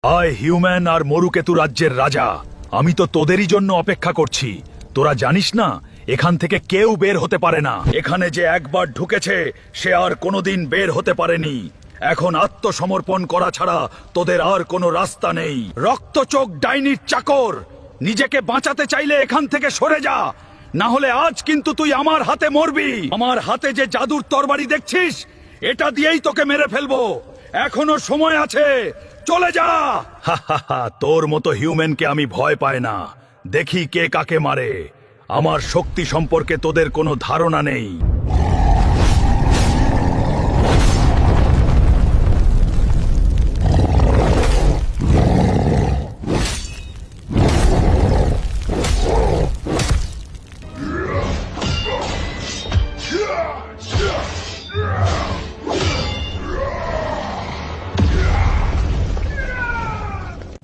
আয় হিউম্যান আর মরুকেতু রাজ্যের রাজা, আমি তো তোদেরই জন্য অপেক্ষা করছি। তোরা জানিস না এখান থেকে কেউ বের হতে পারে না। এখানে যে একবার ঢুকেছে সে আর কোনোদিন বের হতে পারেনি। এখন আত্মসমর্পণ করা ছাড়া তোদের আর কোনো রাস্তা নেই। রক্তচোখ ডাইনির চাকর, নিজেকে বাঁচাতে চাইলে এখান থেকে সরে যা, না হলে আজ কিন্তু তুই আমার হাতে মরবি। আমার হাতে যে জাদুর তরবারি দেখছিস, এটা দিয়েই তোকে মেরে ফেলবো। এখনো সময় আছে, চলে যা। তোর মতো হিউম্যানকে আমি ভয় পাই না। দেখি কে কাকে মারে। আমার শক্তি সম্পর্কে তোদের কোনো ধারণা নেই।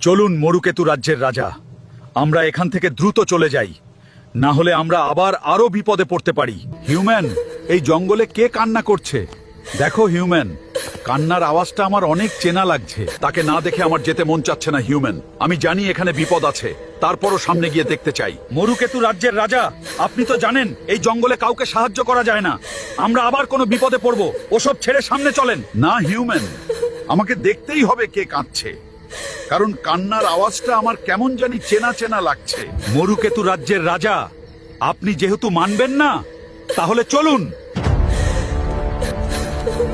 চলুন মরুকেতু রাজ্যের রাজা, আমরা এখান থেকে দ্রুত চলে যাই, না হলে আমরা আবার আরো বিপদে পড়তে পারি। হিউম্যান, এই জঙ্গলে কে কান্না করছে? দেখো হিউম্যান, কান্নার আওয়াজটা আমার অনেক চেনা লাগছে। তাকে না দেখে আমার যেতে মন চাচ্ছে না হিউম্যান। আমি জানি এখানে বিপদ আছে, তারপরও সামনে গিয়ে দেখতে চাই। মরুকেতু রাজ্যের রাজা, আপনি তো জানেন এই জঙ্গলে কাউকে সাহায্য করা যায় না। আমরা আবার কোনো বিপদে পড়ব। ওসব ছেড়ে সামনে চলেন। না হিউম্যান, আমাকে দেখতেই হবে কে কাঁদছে, কারণ কান্নার আওয়াজটা আমার কেমন জানি চেনা চেনা লাগছে। মরুকেতু রাজ্যের রাজা, আপনি যেহেতু মানবেন না, তাহলে চলুন।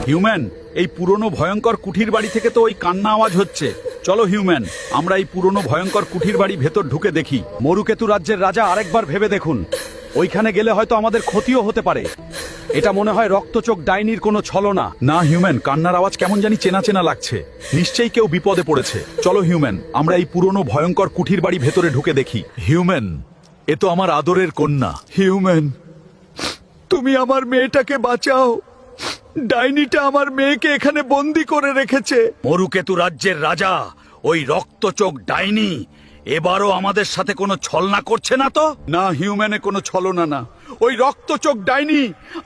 হিউম্যান, এই পুরনো ভয়ঙ্কর কুঠির বাড়ি থেকে তো ওই কান্না আওয়াজ হচ্ছে। চলো হিউম্যান, আমরা এই পুরনো ভয়ঙ্কর কুঠির বাড়ি ভেতর ঢুকে দেখি। মরুকেতু রাজ্যের রাজা, আরেকবার ভেবে দেখুন, ওইখানে গেলে হয়তো আমাদের ক্ষতিও হতে পারে। এটা মনে হয় রক্তচোখ ডাইনির কোনো ছলনা। না হিউম্যান, কান্নার আওয়াজ কেমন জানি চেনা চেনা লাগছে। নিশ্চয়ই কেউ বিপদে পড়েছে। চলো হিউম্যান, আমরা এই পুরনো ভয়ঙ্কর কুঠির বাড়ি ভেতরে ঢুকে দেখি। হিউম্যান, এ তো আমার আদরের কন্যা। হিউম্যান, তুমি আমার মেয়েটাকে বাঁচাও। ডাইনিটা আমার মেয়েকে এখানে বন্দি করে রেখেছে। মরুকেতু রাজ্যের রাজা, ওই রক্তচোখ ডাইনি এবারও আমাদের সাথে কোনো ছলনা করছে না তো? না হিউম্যানে, কোনো ছলনা না। ওই রক্তচোখ ডাইনি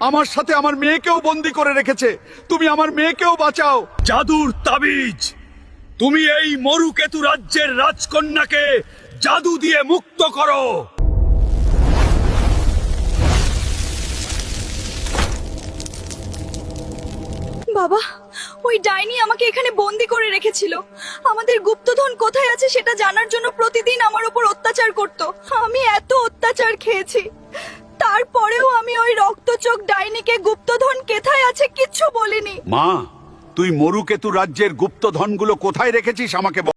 আমার সাথে আমার মেয়েকেও বন্দি করে রেখেছে। তুমি আমার মেয়েকেও বাঁচাও। জাদুর তাবিজ, তুমি এই মরুকেতু রাজ্যের রাজকন্যাকে জাদু দিয়ে মুক্ত করো। বাবা, ওই ডাইনি আমাকে এখানে বন্দি করে রেখেছিল। আমাদের গুপ্তধন কোথায় আছে সেটা জানার জন্য প্রতিদিন আমার উপর অত্যাচার করত। আমি এত অত্যাচার খেয়েছি, তারপরেও আমি ওই রক্তচোখ ডাইনিকে গুপ্তধন কোথায় আছে কিচ্ছু বলিনি। মা, তুই মরুকেতু রাজ্যের গুপ্তধনগুলো কোথায় রেখেছিস আমাকে বল।